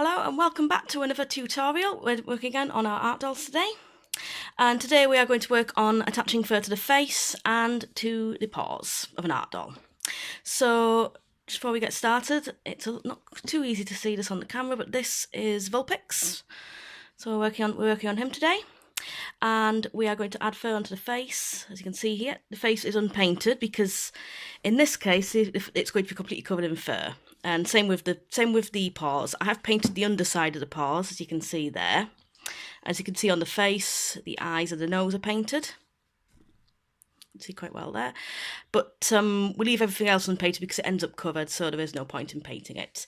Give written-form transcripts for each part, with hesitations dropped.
Hello and welcome back to another tutorial. We're working again on our art dolls today. And today we are going to work on attaching fur to the face and to the paws of an art doll. So just before we get started, it's not too easy to see this on the camera, but this is Vulpix. So we're working on him today. And we are going to add fur onto the face. As you can see here, the face is unpainted because in this case it's going to be completely covered in fur. And same with the paws. I have painted the underside of the paws, as you can see there. As you can see on the face, the eyes and the nose are painted. You can see quite well there. But we leave everything else unpainted because it ends up covered, so there is no point in painting it.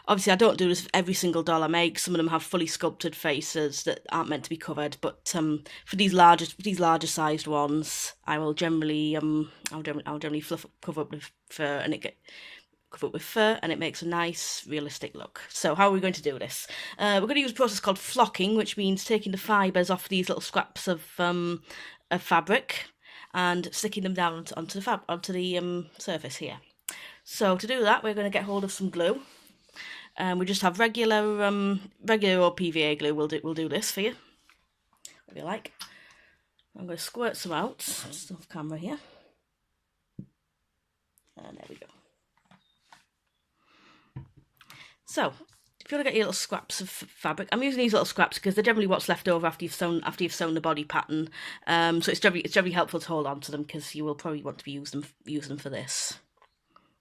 Obviously, I don't do this for every single doll I make. Some of them have fully sculpted faces that aren't meant to be covered. But for these larger sized ones, I will generally I'll generally cover up with fur and it makes a nice realistic look. So how are we going to do this? We're going to use a process called flocking, which means taking the fibres off these little scraps of fabric and sticking them down onto the surface here. So to do that, we're going to get hold of some glue. We just have regular or PVA glue. We'll do this for you, if you like. I'm going to squirt some out. Just off camera here. And there we go. So, if you want to get your little scraps of fabric, I'm using these little scraps because they're generally what's left over after you've sewn the body pattern. So it's very helpful to hold on to them because you will probably want to use them for this.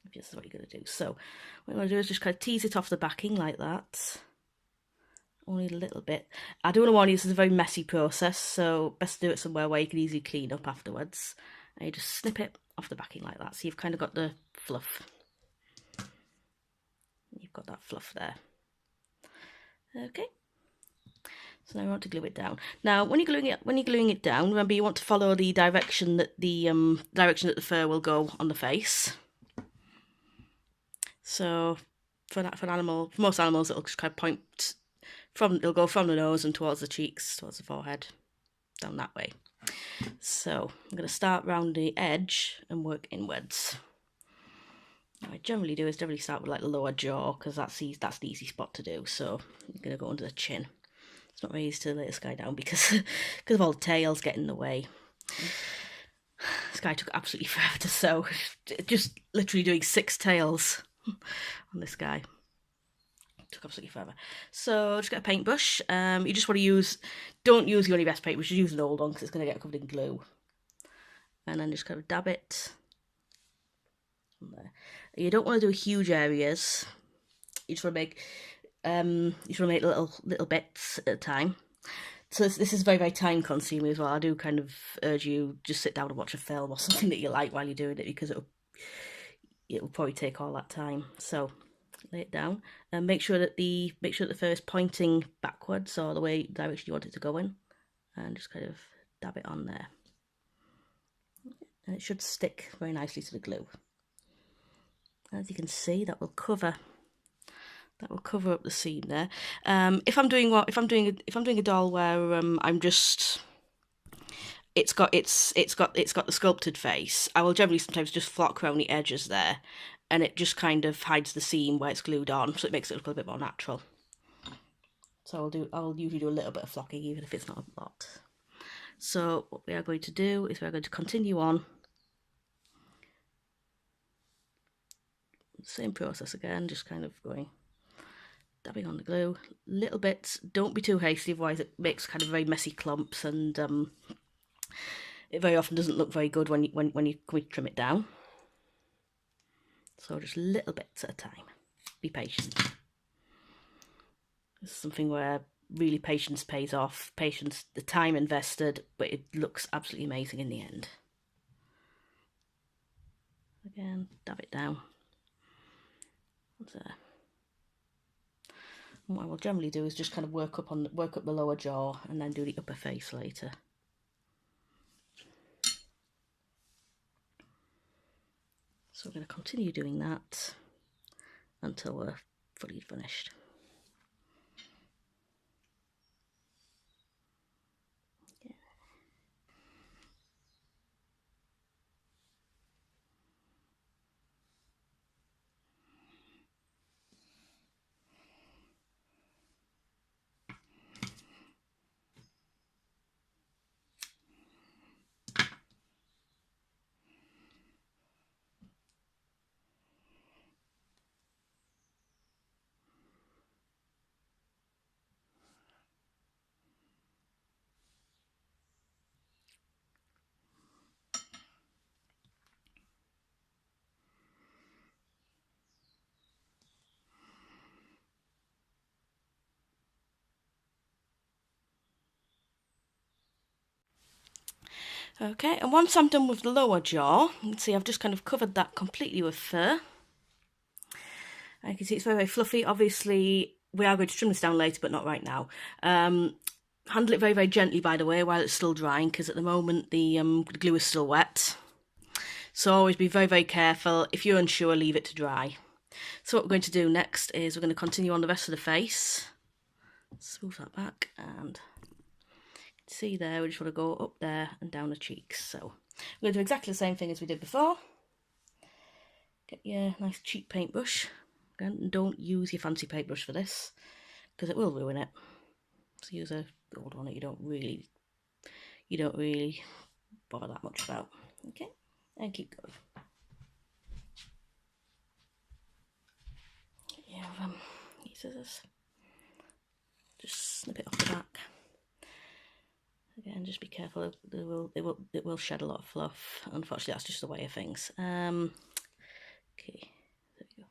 If this is what you're going to do. So, what I'm going to do is just kind of tease it off the backing like that. Only a little bit. I do want to warn you, this is a very messy process, so best to do it somewhere where you can easily clean up afterwards. And you just snip it off the backing like that, so you've kind of got the fluff. You've got that fluff there. Okay. So now we want to glue it down. Now, when you're gluing it down, remember you want to follow the direction that the fur will go on the face. So for most animals, it'll just kind of point it'll go from the nose and towards the cheeks, towards the forehead, down that way. So I'm going to start round the edge and work inwards. What I generally do is start with like the lower jaw because that's the easy spot to do. So I'm going to go under the chin. It's not very easy to lay this guy down because of all the tails getting in the way. This guy took absolutely forever to sew. Just literally doing 6 tails on this guy. It took absolutely forever. So just get a paintbrush. You just want to don't use your only best paintbrush, just use an old one because it's going to get covered in glue. And then just kind of dab it there. You don't want to do huge areas. You just want to make little bits at a time. So this is very, very time consuming as well. I do kind of urge you just sit down and watch a film or something that you like while you're doing it because it will probably take all that time. So lay it down and make sure that the fur is pointing backwards or the direction you want it to go in, and just kind of dab it on there. And it should stick very nicely to the glue. As you can see, that will cover up the seam there. If I'm doing a doll where I'm just it's got the sculpted face, I will generally sometimes just flock around the edges there, and it just kind of hides the seam where it's glued on, so it makes it look a bit more natural. So I'll usually do a little bit of flocking even if it's not a lot. So what we are going to do is we're going to continue on. Same process again, just kind of dabbing on the glue, little bits. Don't be too hasty, otherwise it makes kind of very messy clumps, and it very often doesn't look very good when you trim it down. So just little bits at a time. Be patient. This is something where really patience pays off. Patience, the time invested, but it looks absolutely amazing in the end. Again, dab it down. There. And what I will generally do is just kind of work up the lower jaw and then do the upper face later. So we're going to continue doing that until we're fully finished. Okay, and once I'm done with the lower jaw, you can see I've just kind of covered that completely with fur. And you can see it's very, very fluffy. Obviously, we are going to trim this down later, but not right now. Handle it very, very gently, by the way, while it's still drying, because at the moment the glue is still wet. So always be very, very careful. If you're unsure, leave it to dry. So what we're going to do next is we're going to continue on the rest of the face. Smooth that back, and see there, we just want to go up there and down the cheeks. So we're going to do exactly the same thing as we did before. Get your nice cheap paintbrush. Again, don't use your fancy paintbrush for this, because it will ruin it. So use a gold one that you don't really bother that much about. Okay, and keep going. You have these scissors. Just snip it off the back. Again, just be careful. It will shed a lot of fluff. Unfortunately, that's just the way of things. Okay, there we go.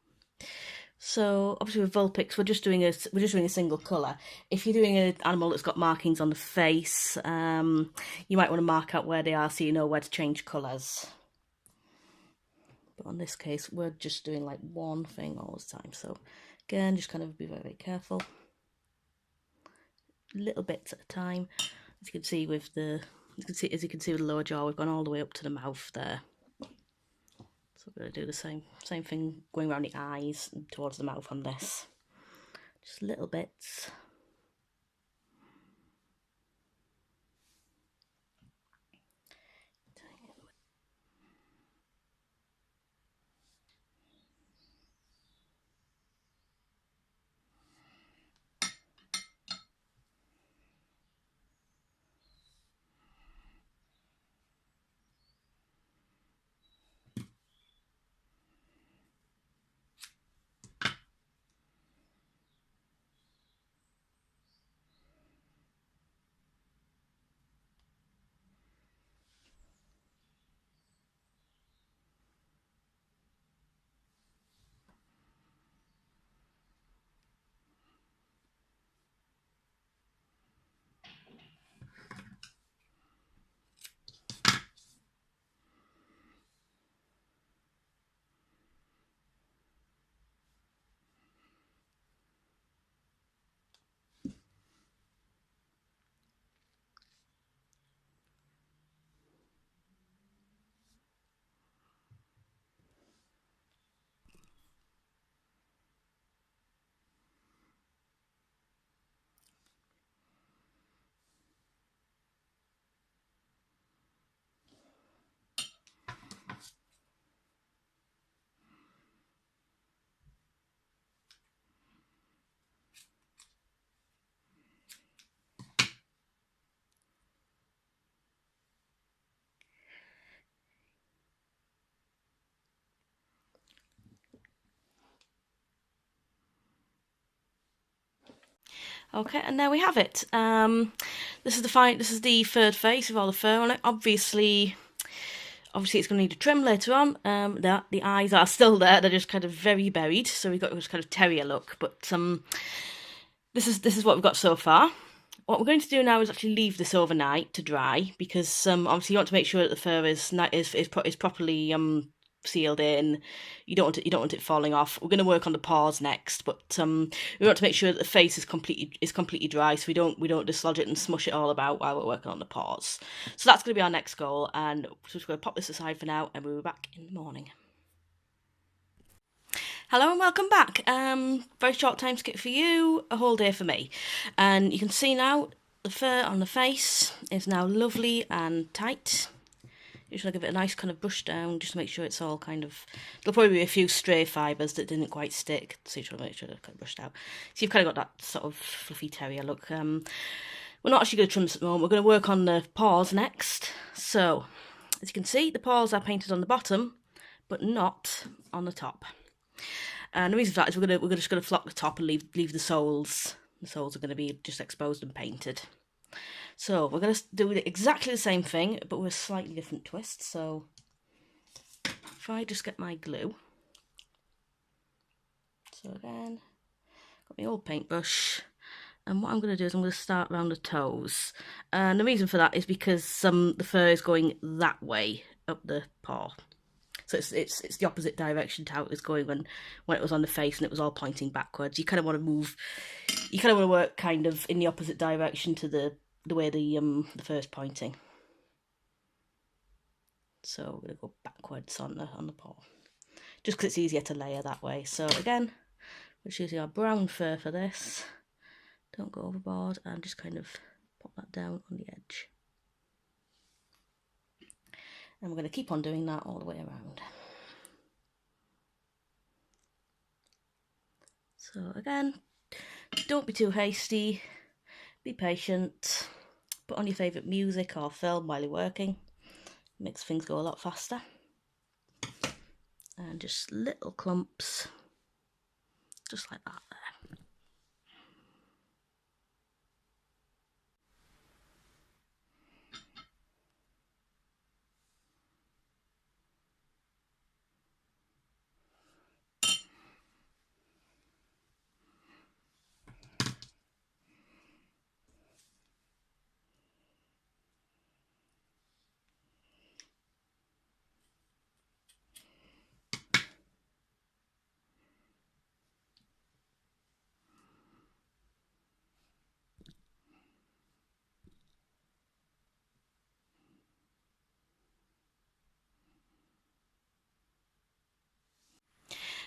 So obviously with Vulpix, we're just doing a single colour. If you're doing an animal that's got markings on the face, you might want to mark out where they are so you know where to change colours. But on this case, we're just doing like one thing all the time. So again, just kind of be very, very careful. Little bits at a time. As you can see with the lower jaw, we've gone all the way up to the mouth there. So we're going to do the same thing going around the eyes and towards the mouth on this. Just little bits. Okay, and there we have it. This is the third face with all the fur on it. Obviously it's going to need a trim later on. The eyes are still there; they're just kind of very buried, so we've got this kind of terrier look. But this is what we've got so far. What we're going to do now is actually leave this overnight to dry, because obviously you want to make sure that the fur is properly sealed in. You don't want it falling off. We're going to work on the paws next, but we want to make sure that the face is completely dry, so we don't dislodge it and smush it all about while we're working on the paws. So that's going to be our next goal, and we're just going to pop this aside for now, and we'll be back in the morning. Hello and welcome back. Very short time skip for you, a whole day for me. And you can see now the fur on the face is now lovely and tight. You just want to give it a nice kind of brush down, just to make sure it's all kind of... There'll probably be a few stray fibres that didn't quite stick, so you just want to make sure they're kind of brushed out. So you've kind of got that sort of fluffy terrier look. We're not actually going to trim this at the moment. We're going to work on the paws next. So, as you can see, the paws are painted on the bottom, but not on the top. And the reason for that is we're just going to flock the top and leave the soles. The soles are going to be just exposed and painted. So we're going to do exactly the same thing, but with a slightly different twist. So if I just get my glue. So again, got my old paintbrush. And what I'm going to do is I'm going to start around the toes. And the reason for that is because the fur is going that way up the paw. So it's the opposite direction to how it was going when it was on the face and it was all pointing backwards. You kind of want to move, you kind of want to work kind of in the opposite direction to the way the fur is pointing. So we're going to go backwards on the paw, just because it's easier to layer that way. So again, we're choosing our brown fur for this. Don't go overboard, and just kind of pop that down on the edge. And we're going to keep on doing that all the way around. So again, don't be too hasty, be patient, put on your favourite music or film while you're working, makes things go a lot faster. And just little clumps, just like that there.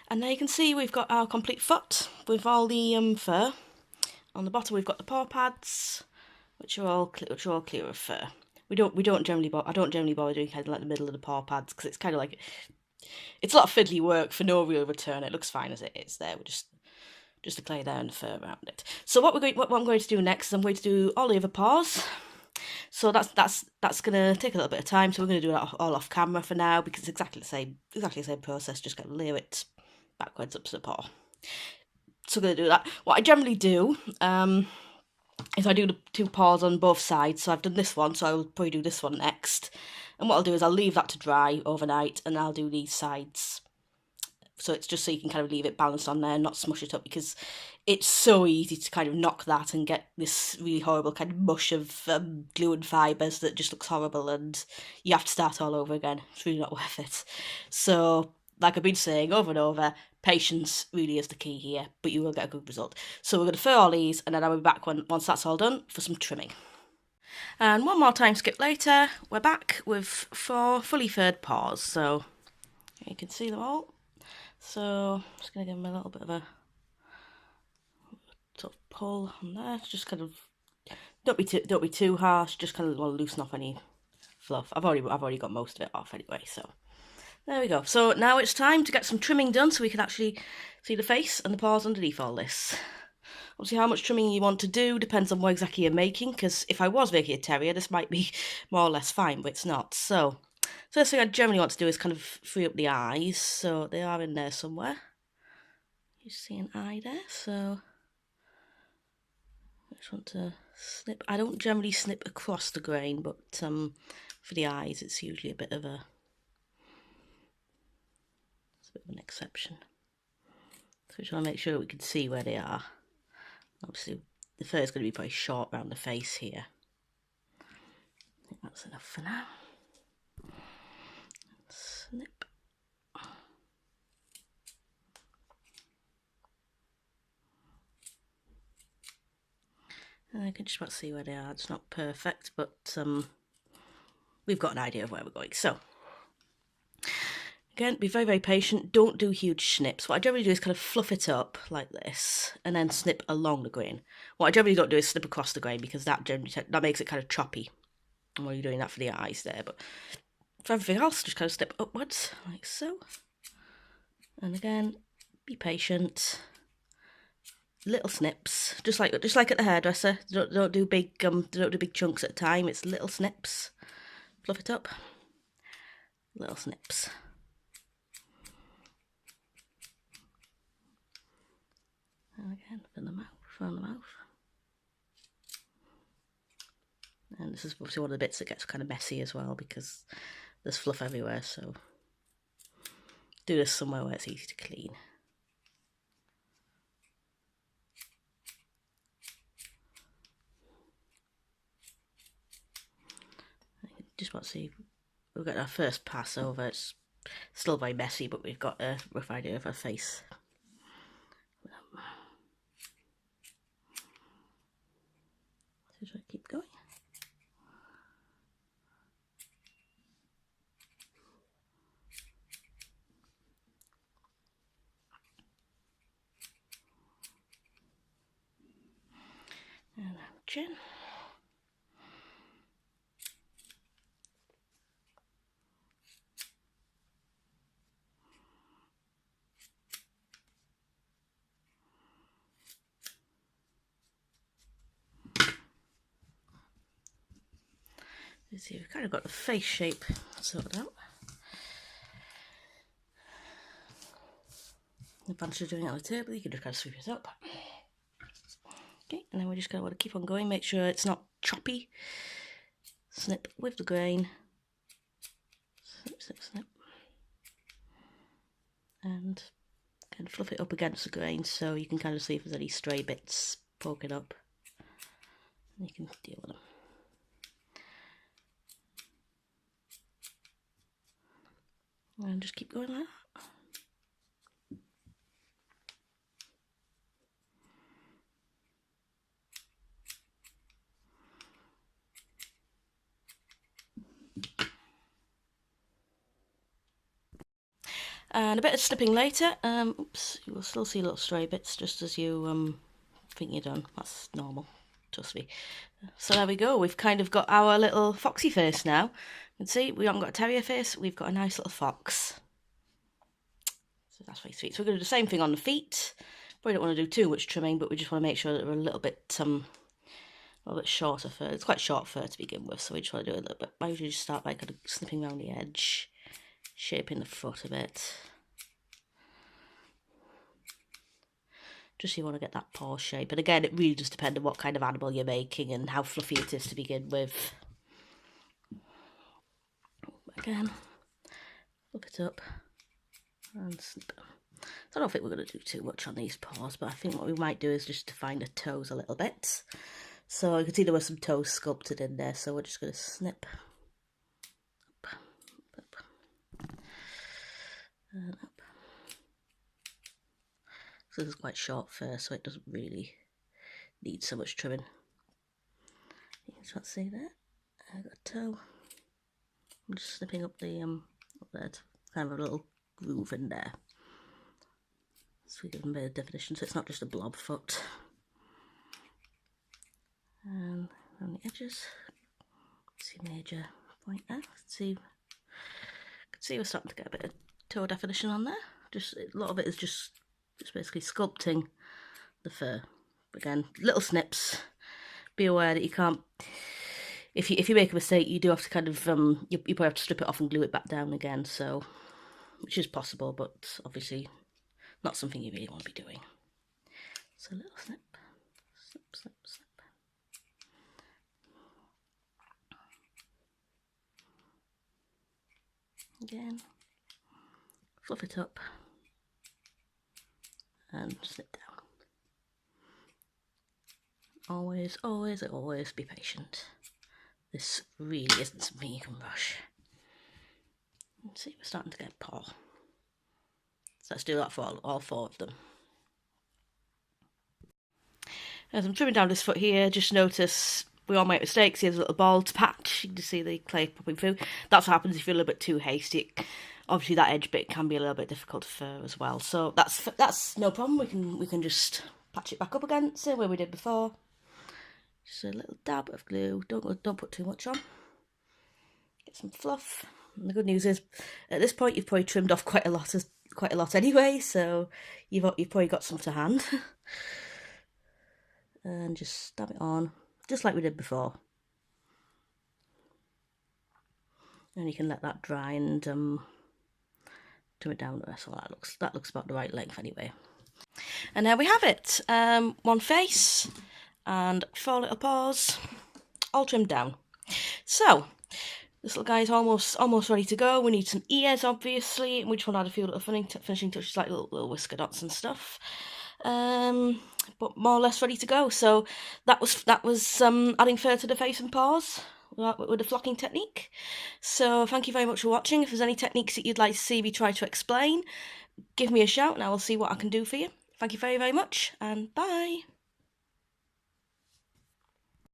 And now you can see we've got our complete foot with all the fur. On the bottom we've got the paw pads, which are all clear of fur. I don't generally bother doing kind of like the middle of the paw pads because it's kind of like, it's a lot of fiddly work for no real return. It looks fine as it is there. We're just the clay there and the fur around it. So what I'm going to do next is I'm going to do all the other paws. So that's going to take a little bit of time. So we're going to do that all off camera for now because it's exactly the same process. Just going to layer it backwards up to the paw. So we're going to do that. What I generally do is I do the two paws on both sides. So I've done this one, so I'll probably do this one next. And what I'll do is I'll leave that to dry overnight, and I'll do these sides. So it's just so you can kind of leave it balanced on there and not smush it up, because it's so easy to kind of knock that and get this really horrible kind of mush of glue and fibres that just looks horrible, and you have to start all over again. It's really not worth it. So, like I've been saying over and over, patience really is the key here, but you will get a good result. So we're going to fur all these, and then I'll be back once that's all done for some trimming. And one more time skip later, we're back with 4 fully furred paws. So you can see them all. So I'm just going to give them a little bit of a sort of pull on there. Just kind of don't be too harsh. Just kind of want to loosen off any fluff. I've already got most of it off anyway. So there we go. So now it's time to get some trimming done so we can actually see the face and the paws underneath all this. Obviously, how much trimming you want to do depends on what exactly you're making, because if I was making a terrier, this might be more or less fine, but it's not. So first thing I generally want to do is kind of free up the eyes, so they are in there somewhere. You see an eye there, so I just want to snip. I don't generally snip across the grain, but for the eyes it's usually a bit of an exception. So we just want to make sure we can see where they are. Obviously the fur is going to be very short around the face here. I think that's enough for now. Snip. And I can just about see where they are. It's not perfect, but we've got an idea of where we're going. So again, be very, very patient. Don't do huge snips. What I generally do is kind of fluff it up like this and then snip along the grain. What I generally don't do is snip across the grain, because that makes it kind of choppy. And while you're doing that for the eyes there, but for everything else, just kind of snip upwards like so. And again, be patient. Little snips, just like at the hairdresser. Don't do big chunks at a time. It's little snips. Fluff it up. Little snips. And again, from the mouth. And this is obviously one of the bits that gets kind of messy as well, because there's fluff everywhere, so do this somewhere where it's easy to clean. just want to see, we've got our first pass over. It's still very messy, but we've got a rough idea of her face. So should I keep going? And now chin. You see, we've kind of got the face shape sorted out. The advantage of doing it on the table, you can just kind of sweep it up. Okay, and then we're just going to want to keep on going, make sure it's not choppy. Snip with the grain. Snip, snip, snip. And kind of fluff it up against the grain so you can kind of see if there's any stray bits poking up. And you can deal with them. And just keep going like that. And a bit of snipping later. Oops, you will still see little stray bits just as you think you're done. That's normal, trust me. So there we go. We've kind of got our little foxy face now. You can see we haven't got a terrier face. We've got a nice little fox. So that's very sweet. So we're going to do the same thing on the feet. Probably don't want to do too much trimming, but we just want to make sure that we're a little bit shorter fur. It's quite short fur to begin with, so we just want to do a little bit. I usually just start by kind of snipping around the edge, shaping the foot a bit. Just so you want to get that paw shape. And again, it really just depends on what kind of animal you're making and how fluffy it is to begin with. Again, look it up and snip. So I don't think we're going to do too much on these paws, but I think what we might do is just define the toes a little bit. So you can see there were some toes sculpted in there, so we're just going to snip up, up, and up. So this is quite short fur, so it doesn't really need so much trimming. You can start to see that. I got a toe. I'm just snipping up the up there, kind of a little groove in there. So we give them a bit of definition, so it's not just a blob foot. And around the edges, see major point there. See, you can see we're starting to get a bit of toe definition on there. Just a lot of it is just basically sculpting the fur. Again, little snips. Be aware that you can't. If you make a mistake, you do have to kind of you probably have to strip it off and glue it back down again. So, which is possible, but obviously not something you really want to be doing. So a little snip, snip, snip, snip. Again, fluff it up and snip down. Always, always, always be patient. This really isn't something you can rush. Let's see, we're starting to get paw. So let's do that for all four of them. As I'm trimming down this foot here, just notice we all make mistakes. Here's a little bald patch. You can just see the clay popping through. That's what happens if you're a little bit too hasty. Obviously that edge bit can be a little bit difficult to fur as well. So that's no problem. We can just patch it back up again, same way we did before. Just a little dab of glue. Don't put too much on. Get some fluff. And the good news is, at this point, you've probably trimmed off quite a lot anyway. So you've probably got some to hand. And just stab it on, just like we did before. And you can let that dry and trim it down the rest. So that looks about the right length anyway. And there we have it. One face and 4 little paws, all trimmed down. So this little guy is almost ready to go. We need some ears, obviously, and we just want to add a few little finishing touches, like little whisker dots and stuff. But more or less ready to go. So that was adding fur to the face and paws. with the flocking technique. So thank you very much for watching. If there's any techniques that you'd like to see me try to explain, give me a shout and I will see what I can do for you. Thank you very, very much, and bye.